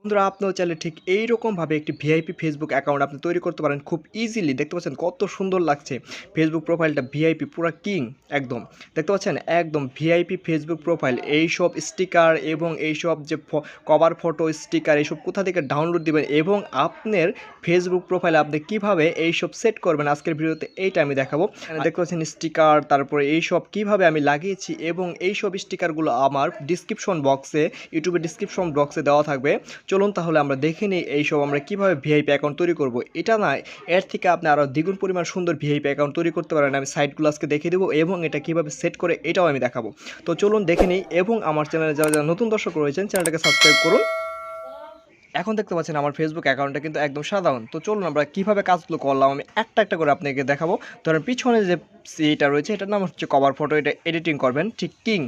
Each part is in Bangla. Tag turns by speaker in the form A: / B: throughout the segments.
A: বন্ধুরা আপনিও চাইলে ঠিক এইরকমভাবে একটি ভিআইপি ফেসবুক অ্যাকাউন্ট আপনি তৈরি করতে পারেন খুব ইজিলি। দেখতে পাচ্ছেন কত সুন্দর লাগছে ফেসবুক প্রোফাইলটা, ভিআইপি পুরা কিং একদম। দেখতে পাচ্ছেন একদম ভিআইপি ফেসবুক প্রোফাইল। এইসব স্টিকার এবং এইসব যে কভার ফটো স্টিকার এইসব কোথা থেকে ডাউনলোড দিবেন এবং আপনার ফেসবুক প্রোফাইলে আপনি কিভাবে এইসব সেট করবেন আজকের ভিডিওতে এইটা আমি দেখাবো। দেখতে পাচ্ছেন স্টিকার, তারপরে এইসব কিভাবে আমি লাগিয়েছি এবং এইসব স্টিকারগুলো আমার ডিসক্রিপশন বক্সে, ইউটিউবের ডিসক্রিপশন বক্সে দেওয়া থাকবে। চলুন তাহলে আমরা দেখে নিই এইসব আমরা কীভাবে ভিআইপি অ্যাকাউন্ট তৈরি করব। এটা না, এর থেকে আপনি আরও দ্বিগুণ পরিমাণ সুন্দর ভিআইপি অ্যাকাউন্ট তৈরি করতে পারেন। আমি সাইটগুলো আজকে দেখিয়ে দেবো এবং এটা কীভাবে সেট করে এটাও আমি দেখাবো। তো চলুন দেখে নিই এবং আমার চ্যানেলে যারা যারা নতুন দর্শক রয়েছেন চ্যানেলটাকে সাবস্ক্রাইব করুন। এখন দেখতে পাচ্ছেন আমার ফেসবুক অ্যাকাউন্টটা কিন্তু একদম সাধারণ। তো চলুন আমরা কীভাবে কাজগুলো করলাম আমি একটা একটা করে আপনাকে দেখাবো। ধরেন পিছনে যে এটা রয়েছে এটার নাম হচ্ছে কভার ফটো, এটা এডিটিং করবেন ঠিক কিং।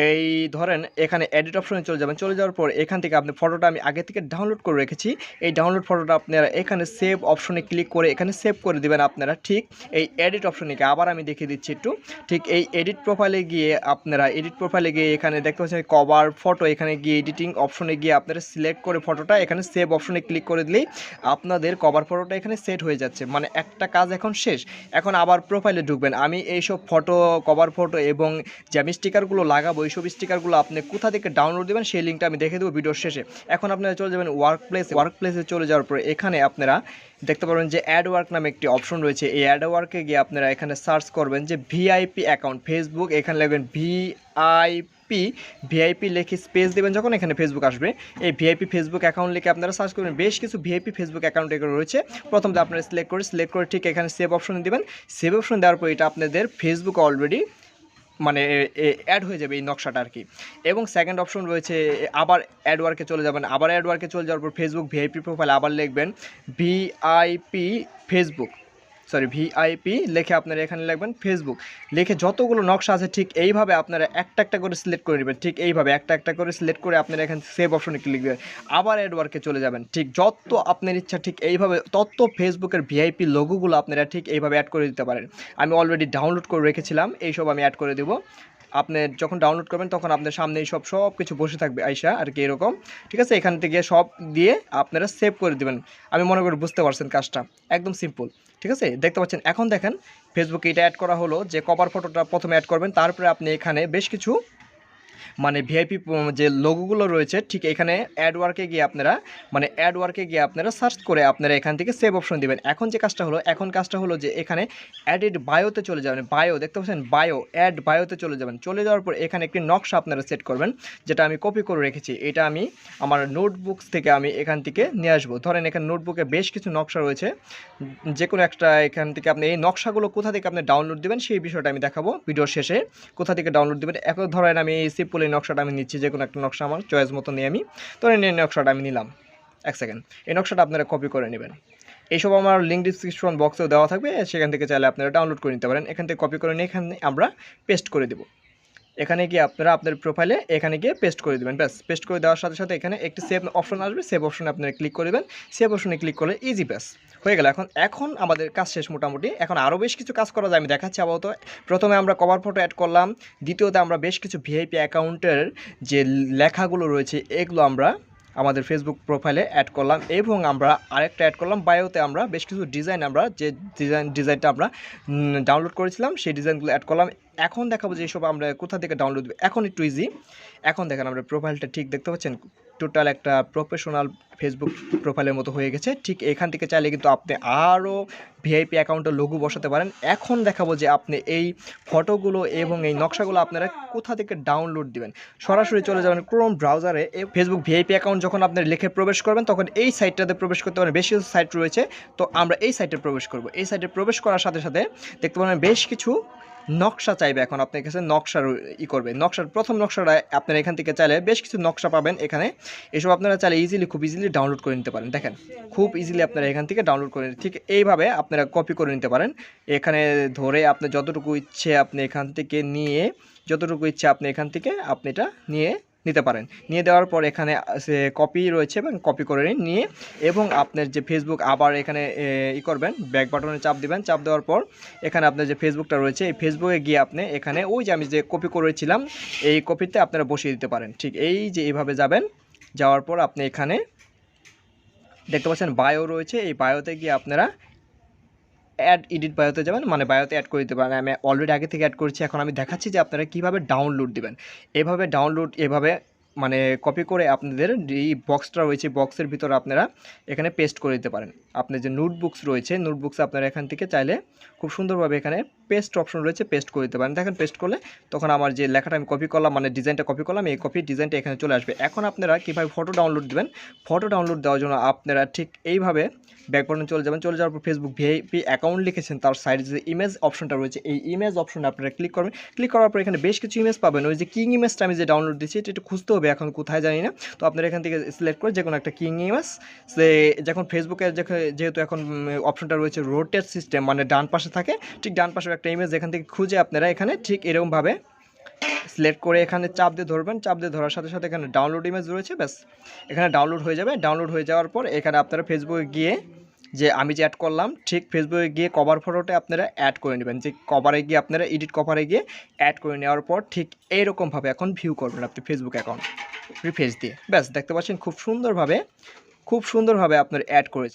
A: এই ধরেন এখানে এডিট অপশনে চলে যাবেন, চলে যাওয়ার পর এখান থেকে আপনি ফটোটা আমি আগে থেকে ডাউনলোড করে রেখেছি, এই ডাউনলোড ফটোটা আপনারা এখানে সেভ অপশনে ক্লিক করে এখানে সেভ করে দেবেন আপনারা। ঠিক এই এডিট অপশনে গিয়ে আবার আমি দেখিয়ে দিচ্ছি একটু, ঠিক এই এডিট প্রোফাইলে গিয়ে আপনারা এডিট প্রোফাইলে গিয়ে এখানে দেখতে পাচ্ছেন কভার ফটো, এখানে গিয়ে এডিটিং অপশনে গিয়ে আপনারা সিলেক্ট করে ফটোটা এখানে সেভ অপশনে ক্লিক করে দিলেই আপনাদের কভার ফটোটা এখানে সেট হয়ে যাচ্ছে। মানে একটা কাজ এখন শেষ। এখন আবার প্রোফাইলে ঢুকবেন। আমি এইসব ফটো, কভার ফটো এবং যে আমি স্টিকারগুলো লাগাবো এইসব স্টিকারগুলো আপনি কোথা থেকে ডাউনলোড দেবেন সেই লিঙ্কটা আমি দেখে দেবো ভিডিওর শেষে। এখন আপনারা চলে যাবেন ওয়ার্ক প্লেসে চলে যাওয়ার পরে এখানে আপনারা দেখতে পারবেন যে অ্যাড ওয়ার্ক নামে একটি অপশন রয়েছে। এই অ্যাড ওয়ার্কে গিয়ে আপনারা এখানে সার্চ করবেন যে ভিআইপি অ্যাকাউন্ট ফেসবুক, এখানে লিখবেন ভিআইপি লিখে স্পেস দেবেন, যখন এখানে ফেসবুক আসবে এই ভিআইপি ফেসবুক অ্যাকাউন্ট লিখে আপনারা সার্চ করবেন। বেশ কিছু ভিআইপি ফেসবুক অ্যাকাউন্ট এগুলো রয়েছে। প্রথমত আপনারা সিলেক্ট করে ঠিক এখানে সেভ অপশন দিবেন। সেভ অপশন দেওয়ার পর এটা আপনাদের ফেসবুক অলরেডি মানে অ্যাড হয়ে যাবে এই নকশাটা আর কি। এবং সেকেন্ড অপশন রয়েছে আবার অ্যাডওয়ার্কে চলে যাবেন। আবার অ্যাডওয়ার্কে চলে যাওয়ার পর ফেসবুক ভিআইপি প্রোফাইল আবার লিখবেন ভিআইপি ফেসবুক, ভিআইপি লিখে আপনারা এখানে লিখবেন ফেসবুক। লিখে যতগুলো নকশা আছে ঠিক এইভাবে আপনারা একটা একটা করে সিলেক্ট করে নেবেন। ঠিক এইভাবে একটা একটা করে সিলেক্ট করে আপনারা এখানে সেভ অপশনে ক্লিক দেবেন। আবার অ্যাডওয়ার্কে চলে যাবেন। ঠিক যত আপনার ইচ্ছা ঠিক এইভাবে তত ফেসবুকের ভিআইপি লোগোগুলো আপনারা ঠিক এইভাবে অ্যাড করে দিতে পারেন। আমি অলরেডি ডাউনলোড করে রেখেছিলাম, এইসব আমি অ্যাড করে দেবো। আপনি যখন ডাউনলোড করবেন তখন আপনার সামনে সব কিছু বসে থাকবে আইসা আর কি এরকম। ঠিক আছে, এখান থেকে সব দিয়ে আপনারা সেভ করে দেবেন। আমি মনে করি বুঝতে পারছেন কাজটা একদম সিম্পল। ঠিক আছে, দেখতে পাচ্ছেন এখন দেখেন ফেসবুকে এটা অ্যাড করা হলো যে কভার ফটোটা প্রথমে অ্যাড করবেন, তারপরে আপনি এখানে বেশ কিছু মানে ভিআইপি যে লোগোগুলো রয়েছে ঠিক এখানে অ্যাডওয়ার্কে গিয়ে আপনারা সার্চ করে আপনারা এখান থেকে সেভ অপশন দিবেন। এখন কাজটা হলো যে এখানে অ্যাডেড বায়োতে চলে যাবেন। বায়ো দেখতে পাচ্ছেন, অ্যাড বায়োতে চলে যাবেন। চলে যাওয়ার পর এখানে একটি নকশা আপনারা সেট করবেন, যেটা আমি কপি করে রেখেছি। এটা আমি আমার নোটবুকস থেকে আমি এখান থেকে নিয়ে আসবো। ধরেন এখানে নোটবুকে বেশ কিছু নকশা রয়েছে, যে কোনো একটা এখান থেকে আপনি এই নকশাগুলো কোথা থেকে আপনি ডাউনলোড দেবেন সেই বিষয়টা আমি দেখাবো ভিডিওর শেষে, কোথা থেকে ডাউনলোড দেবেন। এখন ধরেন আমি সিম্পল এই নকশাটা আমি নিচ্ছি, যে কোনো একটা নকশা আমার চয়েস মতো নিয়ে আমি ধরেন এই নকশাটা আমি নিলাম। এক সেকেন্ড, এই নকশাটা আপনারা কপি করে নেবেন। এইসব আমার লিঙ্ক ডিসক্রিপশন বক্সেও দেওয়া থাকবে, সেখান থেকে চাইলে আপনারা ডাউনলোড করে নিতে পারেন। এখান থেকে কপি করে নিয়ে এখানে আমরা পেস্ট করে দেবো। এখানে গিয়ে আপনারা আপনার প্রোফাইলে এখানে গিয়ে পেস্ট করে দেবেন। ব্যাস, পেস্ট করে দেওয়ার সাথে সাথে এখানে একটি সেভ অপশন আসবে, সেভ অপশনে আপনারা ক্লিক করে দেবেন। সেভ অপশনে ক্লিক করলে ইজি, ব্যাস হয়ে গেল। এখন আমাদের কাজ শেষ মোটামুটি। এখন আরও বেশ কিছু কাজ করা যায়, আমি দেখাচ্ছি আপাতত। প্রথমে আমরা কভার ফটো অ্যাড করলাম, দ্বিতীয়তে আমরা বেশ কিছু ভিআইপি অ্যাকাউন্টের যে লেখাগুলো রয়েছে এগুলো আমরা আমাদের ফেসবুক প্রোফাইলে অ্যাড করলাম এবং আমরা আরেকটা অ্যাড করলাম বায়োতে। আমরা বেশ কিছু ডিজাইন, আমরা যে ডিজাইনটা আমরা ডাউনলোড করেছিলাম সেই ডিজাইনগুলো অ্যাড করলাম। এখন দেখাবো যে এইসব আমরা কোথা থেকে ডাউনলোড দেবো। এখন একটু ইজি। এখন দেখেন আমরা প্রোফাইলটা ঠিক দেখতে পাচ্ছেন, টোটাল একটা প্রফেশনাল ফেসবুক প্রোফাইলের মতো হয়ে গেছে। ঠিক এখান থেকে চাইলে কিন্তু আপনি আরও ভিআইপি অ্যাকাউন্টের লোগো বসাতে পারেন। এখন দেখাবো যে আপনি এই ফটোগুলো এবং এই নকশাগুলো আপনারা কোথা থেকে ডাউনলোড দিবেন। সরাসরি চলে যাবেন ক্রোম ব্রাউজারে। এই ফেসবুক ভিআইপি অ্যাকাউন্ট যখন আপনি লিখে প্রবেশ করবেন তখন এই সাইটটাতে প্রবেশ করতে পারেন। বেশ কিছু সাইট রয়েছে, তো আমরা এই সাইটে প্রবেশ করব। এই সাইটে প্রবেশ করার সাথে সাথে দেখতে পাবেন বেশ কিছু নকশা চাইবে। এখন আপনার কাছে নকশার নকশার প্রথম নকশাটা আপনারা এখান থেকে চাইলে বেশ কিছু নকশা পাবেন। এখানে এসব আপনারা চাইলে খুব ইজিলি ডাউনলোড করে নিতে পারেন। দেখেন খুব ইজিলি আপনারা এখান থেকে ডাউনলোড করে ঠিক এইভাবে আপনারা কপি করে নিতে পারেন। এখানে ধরে আপনি যতটুকু ইচ্ছে আপনি এখান থেকে আপনি এটা নিতে পারেন। নিয়ে দেওয়ার পর এখানে সে কপি রয়েছে এবং কপি করে নিয়ে এবং আপনার যে ফেসবুক আবার এখানে করবেন, ব্যাক বাটনে চাপ দিবেন। চাপ দেওয়ার পর এখানে আপনার যে ফেসবুকটা রয়েছে এই ফেসবুকে গিয়ে আপনি এখানে ওই যে আমি যে কপি করেছিলাম এই কপিতে আপনারা বসিয়ে দিতে পারেন। ঠিক এই যে এইভাবে যাবেন, যাওয়ার পর আপনি এখানে দেখতে পাচ্ছেন বায়ো রয়েছে, এই বায়োতে গিয়ে আপনারা অ্যাড এডিট বায়োতে যাবেন, মানে বায়োতে অ্যাড করে দিতে পারেন। আমি অলরেডি আগে থেকে অ্যাড করেছি, এখন আমি দেখাচ্ছি যে আপনারা কীভাবে ডাউনলোড দিবেন। এভাবে ডাউনলোড এভাবে মানে কপি করে আপনাদের এই বক্সটা রয়েছে, বক্সের ভিতরে আপনারা এখানে পেস্ট করে দিতে পারেন। আপনার যে নোটবুকস রয়েছে, নোটবুকস আপনারা এখান থেকে চাইলে খুব সুন্দরভাবে এখানে পেস্ট অপশন রয়েছে, পেস্ট করে দিতে পারেন। দেখেন পেস্ট করলে তখন আমার যে লেখাটা আমি কপি করলাম, মানে ডিজাইনটা কপি করলাম, এই কপি ডিজাইনটা এখানে চলে আসবে। এখন আপনারা কীভাবে ফটো ডাউনলোড দেবেন, ফটো ডাউনলোড দেওয়ার জন্য আপনারা ঠিক এইভাবে ব্যাক বাটনে চলে যাবেন। চলে যাওয়ার পর ফেসবুক ভিআইপি অ্যাকাউন্ট লিখেছেন, তার সাইডে যে ইমেজ অপশনটা রয়েছে, এই ইমেজ অপশনে আপনারা ক্লিক করবেন। ক্লিক করার পর এখানে বেশ কিছু ইমেজ পাবেন। ওই যে কিং ইমেজটা আমি যে ডাউনলোড দিচ্ছি, এটা একটু খুঁজতে হবে, এখন কোথায় জানি না। তো আপনারা এখান থেকে সিলেক্ট করে যে কোনো একটা কিং ইমেজ, সে যখন ফেসবুকে যেহেতু এখন অপশনটা রয়েছে রোটেট সিস্টেম, মানে ডান পাশে থাকে, ঠিক ডান পাশে একটা ইমেজ এখান থেকে খুঁজে আপনারা এখানে ঠিক এরকমভাবে সিলেক্ট করে এখানে চাপ দিয়ে ধরবেন। চাপ দিয়ে ধরার সাথে সাথে এখানে ডাউনলোড ইমেজ রয়েছে, ব্যাস এখানে ডাউনলোড হয়ে যাবে। ডাউনলোড হয়ে যাওয়ার পর এখানে আপনারা ফেসবুকে গিয়ে যে আমি যে অ্যাড করলাম, ঠিক ফেসবুকে গিয়ে কভার ফটোটা আপনারা অ্যাড করে নেবেন। যে কভারে গিয়ে আপনারা এডিট কভারে গিয়ে অ্যাড করে নেওয়ার পর ঠিক এইরকমভাবে এখন ভিউ করবেন আপনি ফেসবুক অ্যাকাউন্ট রিফ্রেশ দিয়ে। ব্যাস দেখতে পাচ্ছেন খুব সুন্দরভাবে আপনার অ্যাড করেছে।